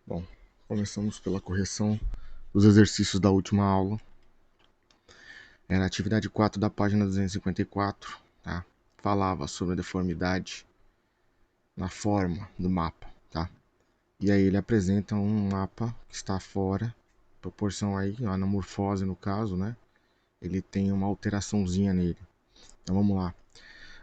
Bom, começamos pela correção dos exercícios da última aula. Era a atividade 4 da página 254, tá? Falava sobre a deformidade na forma do mapa, tá? E aí ele apresenta um mapa que está fora, proporção aí, a anamorfose no caso, né? Ele tem uma alteraçãozinha nele. Então vamos lá.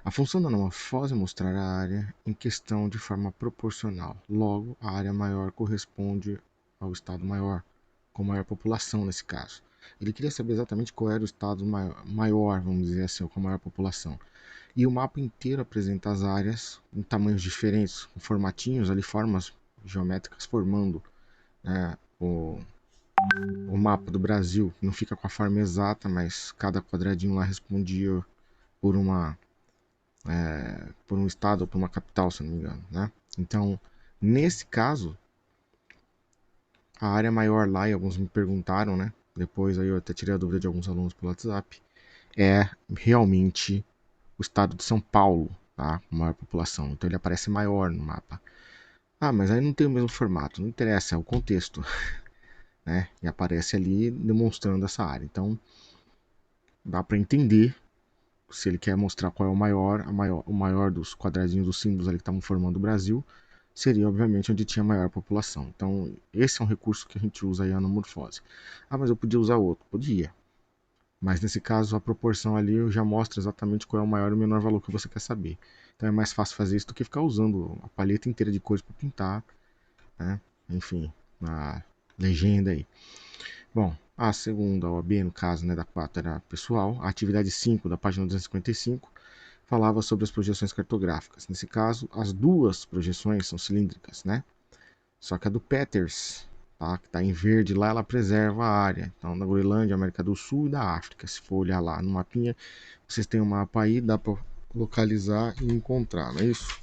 A função da anamorfose é mostrar a área em questão de forma proporcional. Logo, a área maior corresponde ao estado maior, com maior população nesse caso. Ele queria saber exatamente qual era o estado maior, vamos dizer assim, com maior população. E o mapa inteiro apresenta as áreas em tamanhos diferentes, com formatinhos ali, formas geométricas formando, né, o mapa do Brasil. Não fica com a forma exata, mas cada quadradinho lá respondia por por um estado ou por uma capital, se não me engano, né? Então, nesse caso, a área maior lá, e alguns me perguntaram, né? Depois aí eu até tirei a dúvida de alguns alunos pelo WhatsApp, é realmente o estado de São Paulo, tá? Com maior população. Então ele aparece maior no mapa. Ah, mas aí não tem o mesmo formato. Não interessa, é o contexto, né? E aparece ali demonstrando essa área. Então dá para entender se ele quer mostrar qual é o maior dos quadradinhos dos símbolos ali que estavam formando o Brasil, seria obviamente onde tinha maior população. Então, esse é um recurso que a gente usa aí a anamorfose. Ah, mas eu podia usar outro? Podia. Mas nesse caso, a proporção ali já mostra exatamente qual é o maior e o menor valor que você quer saber. Então é mais fácil fazer isso do que ficar usando a paleta inteira de cores para pintar, né? Enfim, na legenda aí. Bom, a segunda OAB, no caso, né, da 4 era pessoal. A atividade 5 da página 255 falava sobre as projeções cartográficas. Nesse caso, as duas projeções são cilíndricas, né? Só que a do Peters, tá, que está em verde lá, ela preserva a área. Então, da Groenlândia, América do Sul e da África. Se for olhar lá no mapinha, vocês têm um mapa aí, dá para localizar e encontrar, não é isso?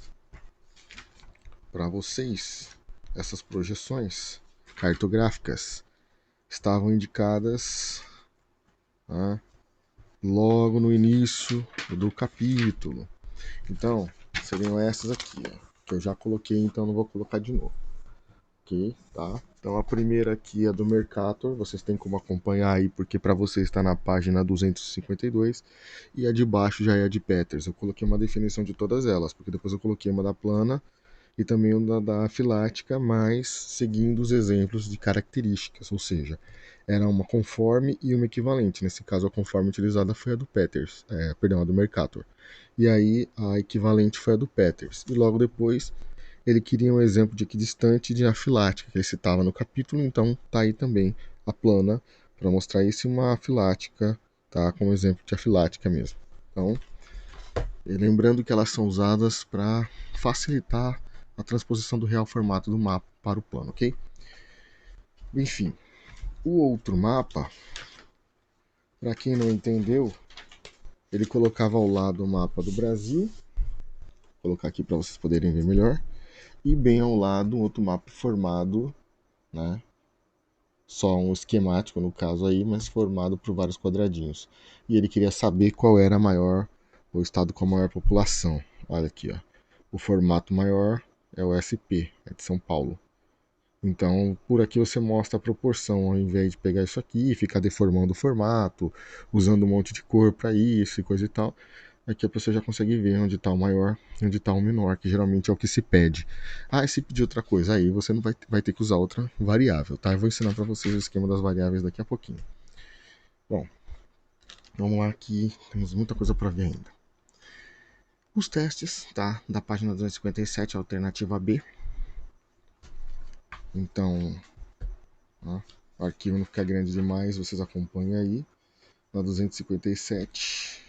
Para vocês, essas projeções cartográficas estavam indicadas, tá, logo no início do capítulo. Então, seriam essas aqui, ó, que eu já coloquei, então não vou colocar de novo. Ok, tá? Então a primeira aqui é do Mercator, vocês têm como acompanhar aí, porque para você está na página 252, e a de baixo já é a de Peters. Eu coloquei uma definição de todas elas, porque depois eu coloquei uma da plana e também uma da filática, mas seguindo os exemplos de características, ou seja, era uma conforme e uma equivalente. Nesse caso, a conforme utilizada foi a do Peters, perdão, a do Mercator. E aí a equivalente foi a do Peters. E logo depois ele queria um exemplo de equidistante de afilática, que ele citava no capítulo, então tá aí também a plana para mostrar isso e uma afilática, tá, como exemplo de afilática mesmo. Então, lembrando que elas são usadas para facilitar a transposição do real formato do mapa para o plano, ok? Enfim, o outro mapa, para quem não entendeu, ele colocava ao lado o mapa do Brasil, vou colocar aqui para vocês poderem ver melhor, e bem ao lado um outro mapa formado, né, só um esquemático no caso aí, mas formado por vários quadradinhos. E ele queria saber qual era o estado com a maior população. Olha aqui, ó. O formato maior é o SP, é de São Paulo. Então, por aqui você mostra a proporção, ao invés de pegar isso aqui e ficar deformando o formato, usando um monte de cor para isso e coisa e tal. Aqui a pessoa já consegue ver onde está o maior e onde está o menor, que geralmente é o que se pede. Ah, e se pedir outra coisa, aí você não vai ter que usar outra variável, tá? Eu vou ensinar para vocês o esquema das variáveis daqui a pouquinho. Bom, vamos lá que temos muita coisa para ver ainda. Os testes, tá? Da página 257, alternativa B. Então, ó, o arquivo não ficar grande demais, vocês acompanham aí. Na 257,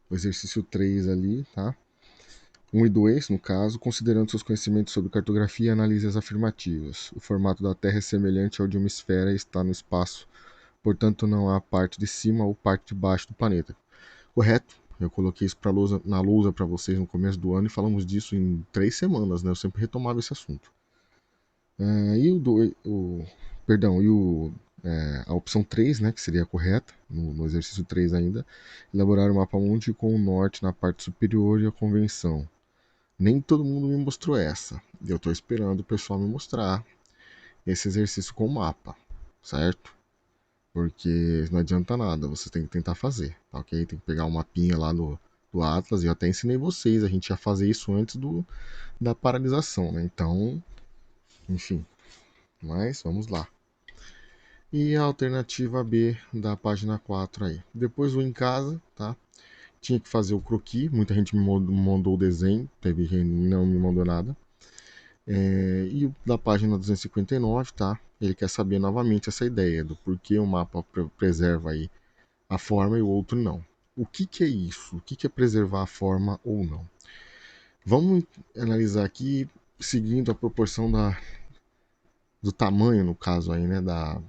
o exercício 3 ali, tá? 1 e 2, no caso, considerando seus conhecimentos sobre cartografia, analise as afirmativas. O formato da Terra é semelhante ao de uma esfera e está no espaço, portanto não há parte de cima ou parte de baixo do planeta. Correto? Eu coloquei isso na lousa para vocês no começo do ano e falamos disso em 3 semanas, né? Eu sempre retomava esse assunto. E perdão, a opção 3, né, que seria a correta, no exercício 3 ainda, elaborar o mapa mundi com o norte na parte superior e a convenção. Nem todo mundo me mostrou essa. Eu estou esperando o pessoal me mostrar. esse exercício com o mapa, certo? Porque não adianta nada, você tem que tentar fazer, tá ok? Tem que pegar um mapinha lá do Atlas, e eu até ensinei vocês, a gente ia fazer isso antes da paralisação, né? Então, enfim, mas vamos lá. E a alternativa B da página 4 aí. Depois o em casa, tá? Tinha que fazer o croquis, muita gente me mandou o desenho, teve quem não me mandou nada. E o da página 259, tá? Ele quer saber novamente essa ideia do porquê o mapa preserva aí a forma e o outro não. O que, que é isso? O que, que é preservar a forma ou não? Vamos analisar aqui seguindo a proporção do tamanho, no caso aí, né, da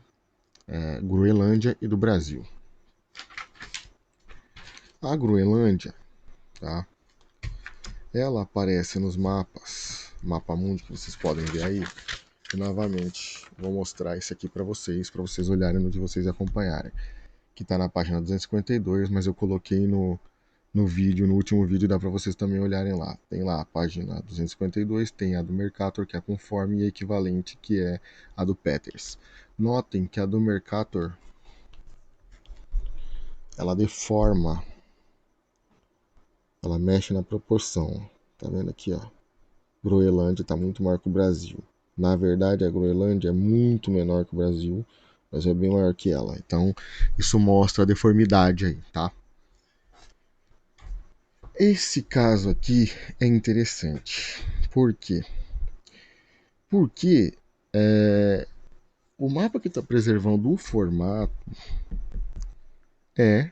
Groenlândia e do Brasil. A Groenlândia, tá? Ela aparece nos mapas, mapa mundo que vocês podem ver aí. E novamente, vou mostrar isso aqui para vocês olharem no de vocês e acompanharem. Que está na página 252, mas eu coloquei no vídeo, no último vídeo, dá para vocês também olharem lá. Tem lá a página 252, tem a do Mercator, que é a conforme, e a equivalente, que é a do Peters. Notem que a do Mercator, ela deforma, ela mexe na proporção. Tá vendo aqui, ó? Groenlândia está muito maior que o Brasil. Na verdade, a Groenlândia é muito menor que o Brasil, mas é bem maior que ela. Então, isso mostra a deformidade aí, tá? Esse caso aqui é interessante. Por quê? Porque o mapa que está preservando o formato é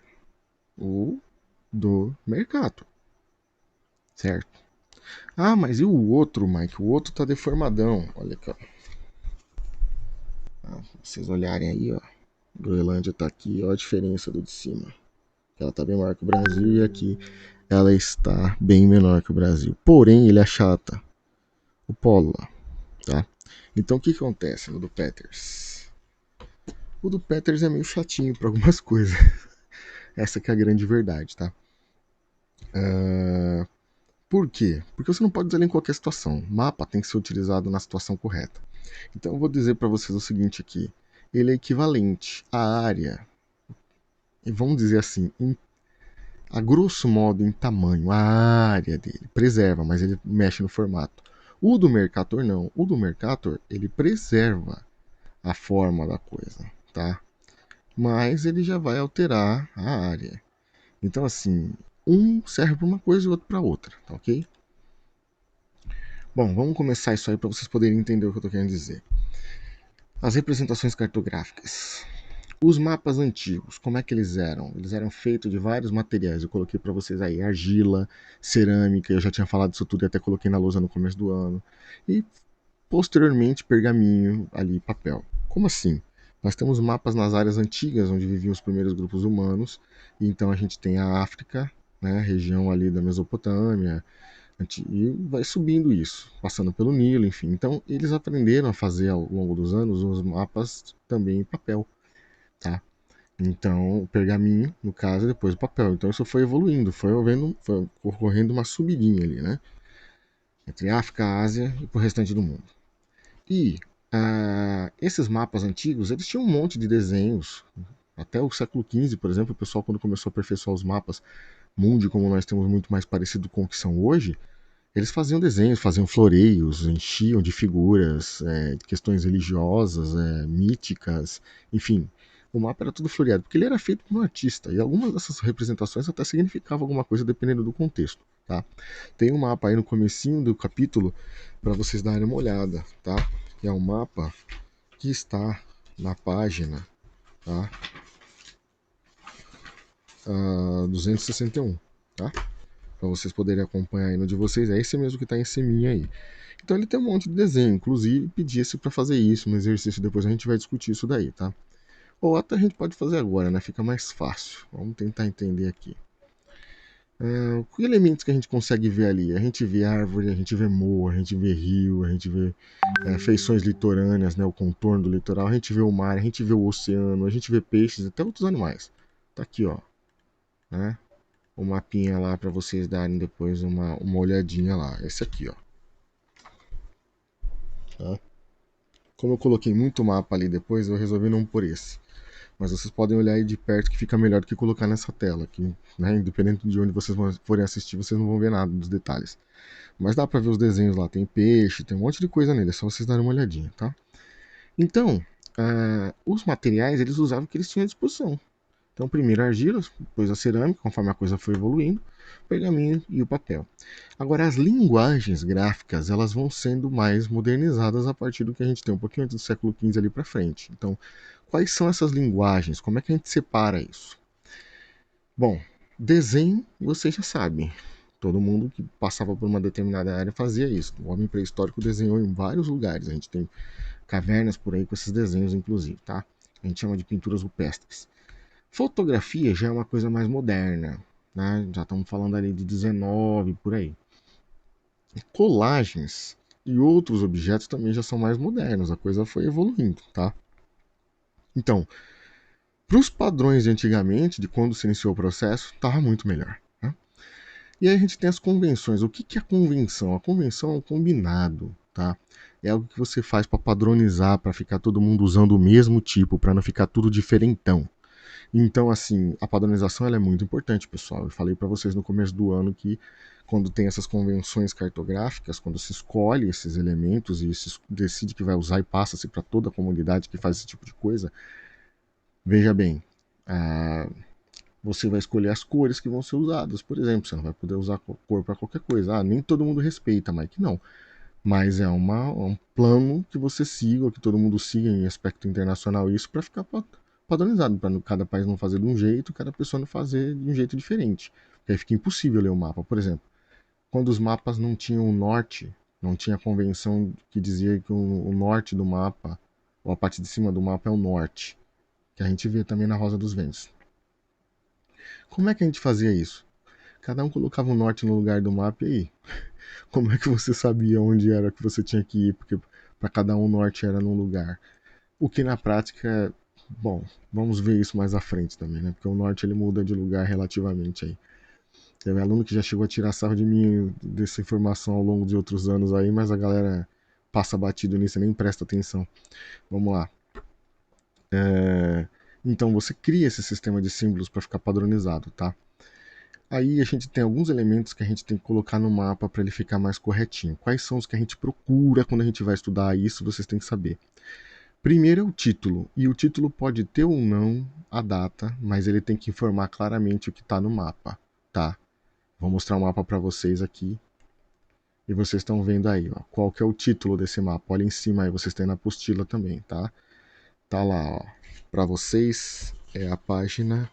o do Mercator, certo? Ah, mas e o outro, Mike? O outro tá deformadão. Olha aqui, ó. Vocês olharem aí, ó. Groenlândia tá aqui, ó a diferença do de cima. Ela está bem maior que o Brasil e aqui ela está bem menor que o Brasil. Porém, ele achata o polo lá, tá? Então, o que acontece no do Peters? O do Peters é meio chatinho para algumas coisas. Essa que é a grande verdade, tá? Por quê? Porque você não pode usar ele em qualquer situação. O mapa tem que ser utilizado na situação correta. Então, eu vou dizer para vocês o seguinte aqui. Ele é equivalente à área, e vamos dizer assim, a grosso modo em tamanho, a área dele. Preserva, mas ele mexe no formato. O do Mercator não. O do Mercator, ele preserva a forma da coisa, tá? Mas ele já vai alterar a área. Então, assim, um serve para uma coisa e o outro para outra, tá ok? Bom, vamos começar isso aí para vocês poderem entender o que eu estou querendo dizer. As representações cartográficas. Os mapas antigos, como é que eles eram? Eles eram feitos de vários materiais. Eu coloquei para vocês aí argila, cerâmica, eu já tinha falado disso tudo e até coloquei na lousa no começo do ano. E posteriormente pergaminho, ali papel. Como assim? Nós temos mapas nas áreas antigas onde viviam os primeiros grupos humanos. E então a gente tem a África, né, região ali da Mesopotâmia, e vai subindo isso, passando pelo Nilo, enfim. Então eles aprenderam a fazer ao longo dos anos os mapas também em papel, tá? Então, o pergaminho, no caso, e depois o papel. Então, isso foi evoluindo, foi ocorrendo uma subidinha ali, né? Entre África, Ásia e pro restante do mundo. E esses mapas antigos, eles tinham um monte de desenhos. Até o século XV, por exemplo, o pessoal, quando começou a aperfeiçoar os mapas mundi, como nós temos muito mais parecido com o que são hoje, eles faziam desenhos, faziam floreios, enchiam de figuras, de questões religiosas, míticas, enfim. O mapa era tudo floreado, porque ele era feito por um artista, e algumas dessas representações até significavam alguma coisa dependendo do contexto, tá? Tem um mapa aí no comecinho do capítulo para vocês darem uma olhada, tá? Que é um mapa que está na página, tá? 261, tá? Para vocês poderem acompanhar aí no de vocês, é esse mesmo que está em cima aí. Então ele tem um monte de desenho, inclusive pedia-se para fazer isso no exercício, depois a gente vai discutir isso daí, tá? Ou até a gente pode fazer agora, né? Fica mais fácil. Vamos tentar entender aqui. Que elementos que a gente consegue ver ali? A gente vê árvore, a gente vê morro, a gente vê rio, a gente vê feições litorâneas, né? O contorno do litoral, a gente vê o mar, a gente vê o oceano, a gente vê peixes, até outros animais. Tá aqui, ó. Né? O mapinha lá para vocês darem depois uma olhadinha lá. Esse aqui, ó. Tá? Como eu coloquei muito mapa ali depois, eu resolvi não pôr esse. Mas vocês podem olhar aí de perto que fica melhor do que colocar nessa tela. Que, né, independente de onde vocês forem assistir, vocês não vão ver nada dos detalhes. Mas dá pra ver os desenhos lá. Tem peixe, tem um monte de coisa nele. É só vocês darem uma olhadinha, tá? Então, os materiais eles usavam o que eles tinham à disposição. Então, primeiro a argila, depois a cerâmica, conforme a coisa foi evoluindo, o pergaminho e o papel. Agora, as linguagens gráficas elas vão sendo mais modernizadas a partir do que a gente tem um pouquinho antes do século XV ali para frente. Então, quais são essas linguagens? Como é que a gente separa isso? Bom, desenho, vocês já sabem. Todo mundo que passava por uma determinada área fazia isso. O homem pré-histórico desenhou em vários lugares. A gente tem cavernas por aí com esses desenhos, inclusive, tá? A gente chama de pinturas rupestres. Fotografia já é uma coisa mais moderna, né? Já estamos falando ali de 19 por aí. Colagens e outros objetos também já são mais modernos, a coisa foi evoluindo, tá? Então, para os padrões de antigamente, de quando se iniciou o processo, estava muito melhor. Né? E aí a gente tem as convenções. O que é a convenção? A convenção é um combinado, tá? É algo que você faz para padronizar, para ficar todo mundo usando o mesmo tipo, para não ficar tudo diferentão. Então, assim, a padronização ela é muito importante, pessoal. Eu falei para vocês no começo do ano que quando tem essas convenções cartográficas, quando se escolhe esses elementos e se decide que vai usar e passa-se para toda a comunidade que faz esse tipo de coisa, veja bem, você vai escolher as cores que vão ser usadas. Por exemplo, você não vai poder usar cor para qualquer coisa. Nem todo mundo respeita, Mike. Não. Mas é um plano que você siga, que todo mundo siga em aspecto internacional, isso para ficar padronizado, para cada país não fazer de um jeito, cada pessoa não fazer de um jeito diferente. Porque aí fica impossível ler o mapa. Por exemplo, quando os mapas não tinham o norte, não tinha a convenção que dizia que o norte do mapa, ou a parte de cima do mapa é o norte, que a gente vê também na Rosa dos Ventos. Como é que a gente fazia isso? Cada um colocava o norte no lugar do mapa e aí? Como é que você sabia onde era que você tinha que ir? Porque para cada um o norte era num lugar. O que na prática, bom, vamos ver isso mais à frente também, né? Porque o norte ele muda de lugar relativamente aí. Teve aluno que já chegou a tirar sarro de mim dessa informação ao longo de outros anos aí, mas a galera passa batido nisso e nem presta atenção. Vamos lá. Então você cria esse sistema de símbolos para ficar padronizado, tá? Aí a gente tem alguns elementos que a gente tem que colocar no mapa para ele ficar mais corretinho. Quais são os que a gente procura quando a gente vai estudar isso? Vocês têm que saber. Primeiro é o título, e o título pode ter ou não a data, mas ele tem que informar claramente o que está no mapa, tá? Vou mostrar o mapa para vocês aqui. E vocês estão vendo aí, ó, qual que é o título desse mapa. Olha em cima aí, vocês têm na apostila também, tá? Tá lá, ó. Para vocês é a página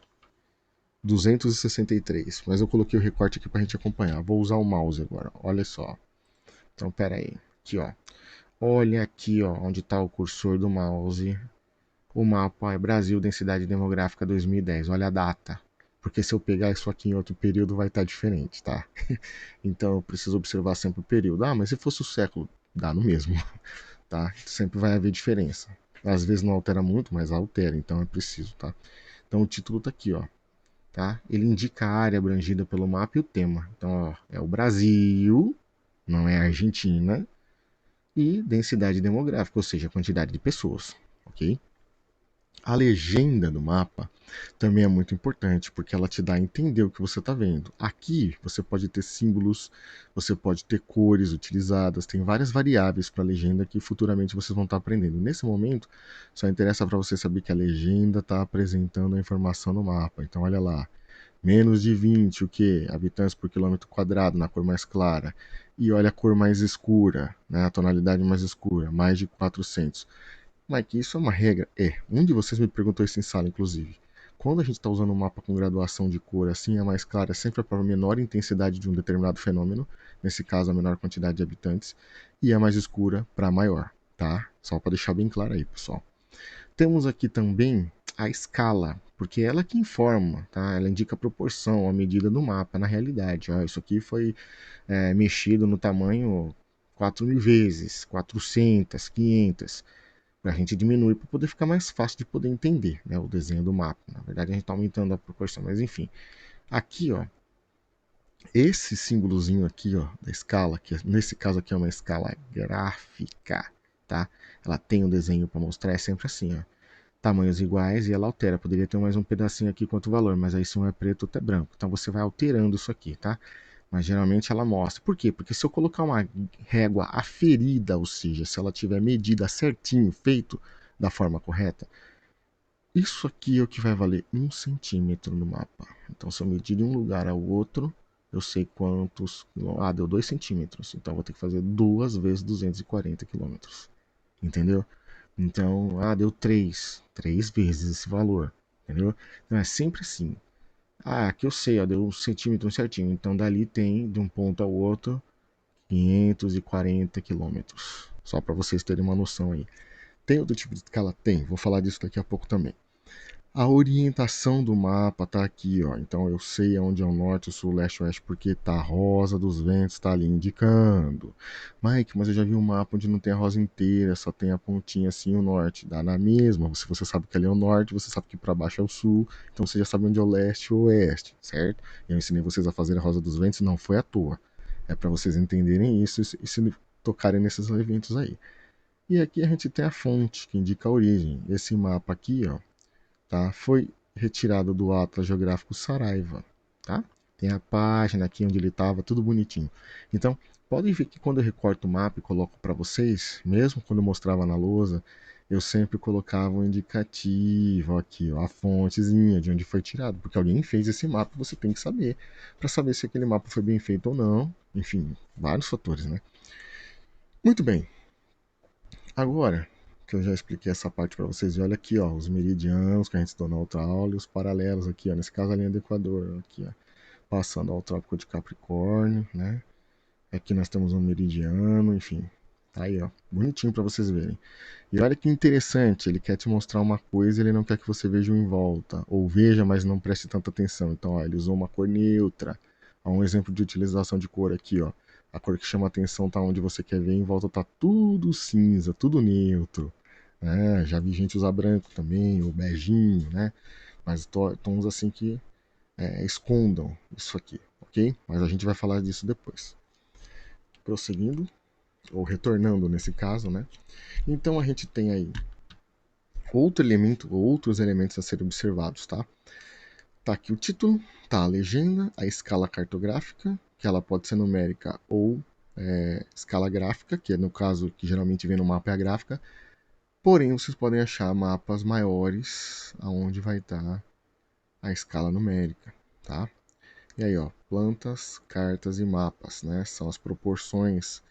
263, mas eu coloquei o recorte aqui para a gente acompanhar. Vou usar o mouse agora, olha só. Então, pera aí. Aqui, ó. Olha aqui, ó, onde está o cursor do mouse. O mapa é Brasil Densidade Demográfica 2010. Olha a data. Porque se eu pegar isso aqui em outro período vai estar diferente, tá? Então eu preciso observar sempre o período. Ah, mas se fosse o século, dá no mesmo, tá? Sempre vai haver diferença. Às vezes não altera muito, mas altera, então é preciso, tá? Então o título tá aqui, ó. Tá? Ele indica a área abrangida pelo mapa e o tema. Então, ó, é o Brasil, não é a Argentina, e densidade demográfica, ou seja, a quantidade de pessoas, ok? A legenda do mapa também é muito importante, porque ela te dá a entender o que você está vendo. Aqui você pode ter símbolos, você pode ter cores utilizadas, tem várias variáveis para a legenda que futuramente vocês vão estar aprendendo. Nesse momento, só interessa para você saber que a legenda está apresentando a informação no mapa. Então, olha lá, menos de 20, o que? Habitantes por quilômetro quadrado, na cor mais clara. E olha a cor mais escura, né? A tonalidade mais escura, mais de 400. Mike, isso é uma regra? É. Um de vocês me perguntou isso em sala, inclusive. Quando a gente está usando um mapa com graduação de cor assim, a mais clara sempre é para a menor intensidade de um determinado fenômeno, nesse caso a menor quantidade de habitantes, e a mais escura para a maior, tá? Só para deixar bem claro aí, pessoal. Temos aqui também a escala, porque é ela que informa, tá? Ela indica a proporção, a medida do mapa na realidade. Ó, isso aqui foi mexido no tamanho 4.000 vezes, 400, 500, para a gente diminuir para poder ficar mais fácil de poder entender, né, o desenho do mapa. Na verdade a gente está aumentando a proporção, mas enfim. Aqui, ó, esse símbolozinho aqui, ó, da escala, que nesse caso aqui é uma escala gráfica, tá? ela tem um desenho para mostrar, é sempre assim, ó. Tamanhos iguais e ela altera. Poderia ter mais um pedacinho aqui quanto valor, mas aí se um é preto, outro é branco. Então você vai alterando isso aqui, tá? Mas geralmente ela mostra. Por quê? Porque se eu colocar uma régua aferida, ou seja, se ela tiver medida certinho, feito da forma correta, isso aqui é o que vai valer 1 centímetro no mapa. Então se eu medir de um lugar ao outro, eu sei quantos. Ah, deu 2 centímetros. Então eu vou ter que fazer 2 vezes 240 quilômetros. Entendeu? Então, deu 3 vezes esse valor, entendeu? Então é sempre assim. Aqui eu sei, ó, deu 1 centímetro certinho. Então dali tem, de um ponto ao outro, 540 quilômetros. Só para vocês terem uma noção aí. Tem outro tipo de escala? Tem. Vou falar disso daqui a pouco também. A orientação do mapa tá aqui, ó. Então eu sei onde é o norte, o sul, o leste, o oeste, porque tá a rosa dos ventos, tá ali indicando. Mike, mas eu já vi um mapa onde não tem a rosa inteira, só tem a pontinha assim, o norte. Dá na mesma. Se você sabe que ali é o norte, você sabe que para baixo é o sul, então você já sabe onde é o leste e o oeste, certo? E eu ensinei vocês a fazer a rosa dos ventos, não foi à toa. É para vocês entenderem isso e se tocarem nesses eventos aí. E aqui a gente tem a fonte, que indica a origem. Esse mapa aqui, ó, tá? Foi retirado do Atlas Geográfico Saraiva, tá? Tem a página aqui onde ele estava, tudo bonitinho. Então, podem ver que quando eu recorto o mapa e coloco para vocês, mesmo quando eu mostrava na lousa, eu sempre colocava um indicativo aqui, ó, a fontezinha de onde foi tirado, porque alguém fez esse mapa, você tem que saber, para saber se aquele mapa foi bem feito ou não. Enfim, vários fatores, né? Muito bem. Agora que eu já expliquei essa parte para vocês, e olha aqui, ó, os meridianos que a gente estudou na outra aula e os paralelos aqui, ó, nesse caso a linha do Equador, aqui, ó, passando ao Trópico de Capricórnio, né? Aqui nós temos um meridiano, enfim, tá aí, ó, bonitinho para vocês verem. E olha que interessante, ele quer te mostrar uma coisa, ele não quer que você veja em volta, ou veja, mas não preste tanta atenção. Então, ó, ele usou uma cor neutra. Há um exemplo de utilização de cor aqui, ó. A cor que chama atenção tá onde você quer ver, em volta tá tudo cinza, tudo neutro. Né? Já vi gente usar branco também, ou beijinho, né? Mas tons assim que escondam isso aqui, ok? Mas a gente vai falar disso depois. Prosseguindo, ou retornando nesse caso, né? Então a gente tem aí outros elementos a serem observados, tá? Tá aqui o título, tá a legenda, a escala cartográfica, que ela pode ser numérica ou escala gráfica, que é no caso que geralmente vem no mapa é a gráfica. Porém, vocês podem achar mapas maiores, aonde vai estar a escala numérica, tá? E aí, ó, plantas, cartas e mapas, né? São as proporções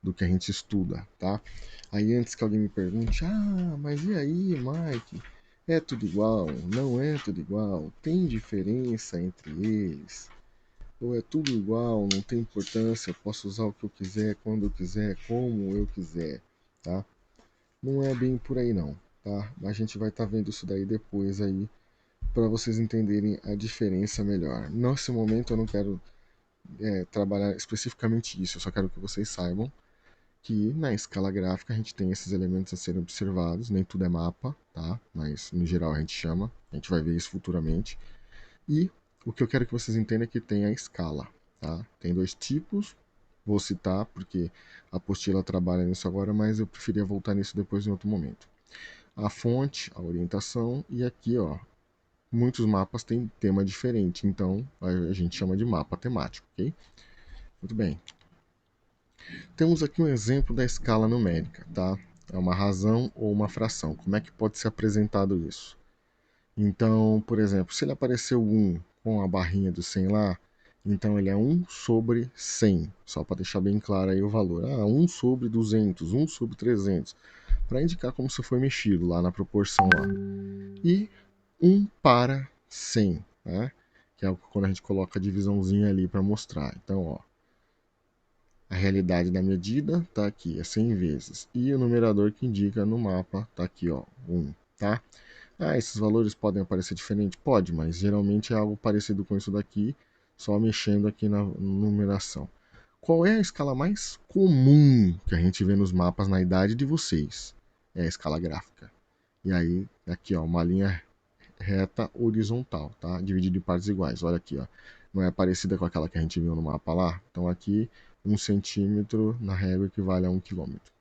do que a gente estuda, tá? Aí antes que alguém me pergunte, mas e aí, Mike? É tudo igual? Não é tudo igual? Tem diferença entre eles? Ou é tudo igual, não tem importância, eu posso usar o que eu quiser, quando eu quiser, como eu quiser, tá? Não é bem por aí não, tá? A gente vai estar vendo isso daí depois aí, para vocês entenderem a diferença melhor. Nesse momento eu não quero trabalhar especificamente isso, eu só quero que vocês saibam que na escala gráfica a gente tem esses elementos a serem observados, nem tudo é mapa, tá? Mas no geral a gente chama, a gente vai ver isso futuramente. E o que eu quero que vocês entendam é que tem a escala, tá? Tem dois tipos, vou citar porque a apostila trabalha nisso agora, mas eu preferia voltar nisso depois em outro momento. A fonte, a orientação e aqui, ó, muitos mapas têm tema diferente, então a gente chama de mapa temático, ok? Muito bem. Temos aqui um exemplo da escala numérica, tá? É uma razão ou uma fração. Como é que pode ser apresentado isso? Então, por exemplo, se ele apareceu 1 com a barrinha do 100 lá, então ele é 1 sobre 100, só para deixar bem claro aí o valor. 1 sobre 200, 1 sobre 300, para indicar como se foi mexido lá na proporção lá. E 1 para 100, né? Que é quando a gente coloca a divisãozinha ali para mostrar. Então, ó, a realidade da medida está aqui, é 100 vezes. E o numerador que indica no mapa está aqui, ó, 1, tá? Esses valores podem aparecer diferente? Pode, mas geralmente é algo parecido com isso daqui, só mexendo aqui na numeração. Qual é a escala mais comum que a gente vê nos mapas na idade de vocês? É a escala gráfica. E aí, aqui, ó, uma linha reta horizontal, tá? Dividida em partes iguais. Olha aqui, ó. Não é parecida com aquela que a gente viu no mapa lá? Então aqui, 1 centímetro na régua equivale a 1 quilômetro.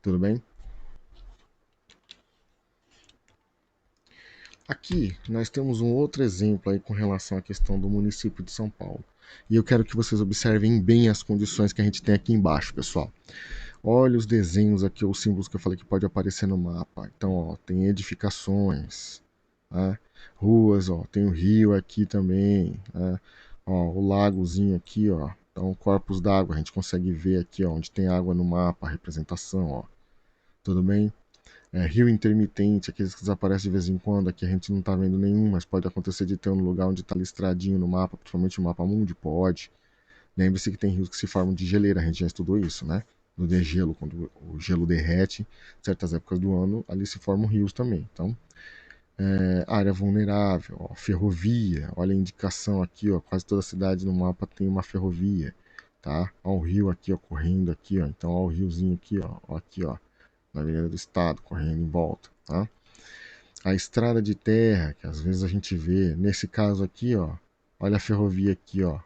Tudo bem? aqui nós temos um outro exemplo aí com relação à questão do município de São Paulo. E eu quero que vocês observem bem as condições que a gente tem aqui embaixo, pessoal. Olha os desenhos aqui, os símbolos que eu falei que pode aparecer no mapa. Então, ó, tem edificações, né? Ruas, ó, tem o rio aqui também, né? Ó, o lagozinho aqui, ó. Então, corpos d'água, a gente consegue ver aqui, ó, onde tem água no mapa, a representação, ó. Tudo bem? Rio intermitente, aqueles que desaparecem de vez em quando, aqui a gente não está vendo nenhum, mas pode acontecer de ter um lugar onde está listradinho no mapa, principalmente o mapa mundi, pode. Lembre-se que tem rios que se formam de geleira, a gente já estudou isso, né? No degelo, quando o gelo derrete, certas épocas do ano, ali se formam rios também. Então, área vulnerável, ó, ferrovia, olha a indicação aqui, ó, quase toda cidade no mapa tem uma ferrovia, tá? Ó, o rio aqui, ó, correndo aqui, ó, então ó, o riozinho aqui, ó, na Avenida do Estado, correndo em volta, tá? A estrada de terra, que às vezes a gente vê, nesse caso aqui, ó, olha a ferrovia aqui, ó,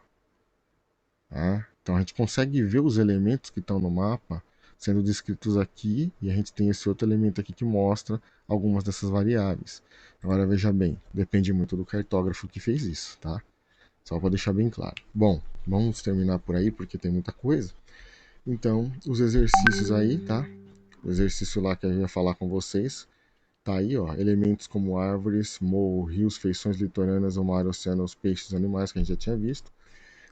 tá? Então a gente consegue ver os elementos que estão no mapa sendo descritos aqui e a gente tem esse outro elemento aqui que mostra algumas dessas variáveis. Agora veja bem, depende muito do cartógrafo que fez isso, tá? Só para deixar bem claro. Bom, vamos terminar por aí porque tem muita coisa. Então, os exercícios aí, tá? O exercício lá que eu ia falar com vocês, tá aí, ó, elementos como árvores, morro, rios, feições litorâneas, o mar, o oceano, os peixes, animais, que a gente já tinha visto.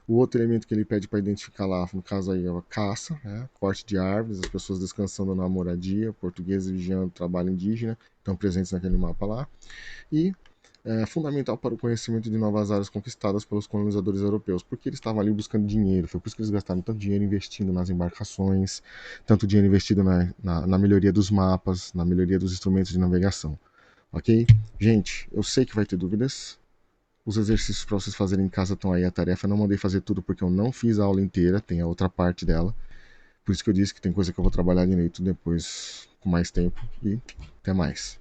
O outro elemento que ele pede para identificar lá, no caso aí, é a caça, né? Corte de árvores, as pessoas descansando na moradia, portugueses vigiando o trabalho indígena, estão presentes naquele mapa lá. E é fundamental para o conhecimento de novas áreas conquistadas pelos colonizadores europeus, porque eles estavam ali buscando dinheiro, foi por isso que eles gastaram tanto dinheiro investindo nas embarcações, tanto dinheiro investido na melhoria dos mapas, na melhoria dos instrumentos de navegação. Ok? Gente, eu sei que vai ter dúvidas. Os exercícios para vocês fazerem em casa estão aí. A tarefa eu não mandei fazer tudo porque eu não fiz a aula inteira, tem a outra parte dela. Por isso que eu disse que tem coisa que eu vou trabalhar direito depois com mais tempo. E até mais.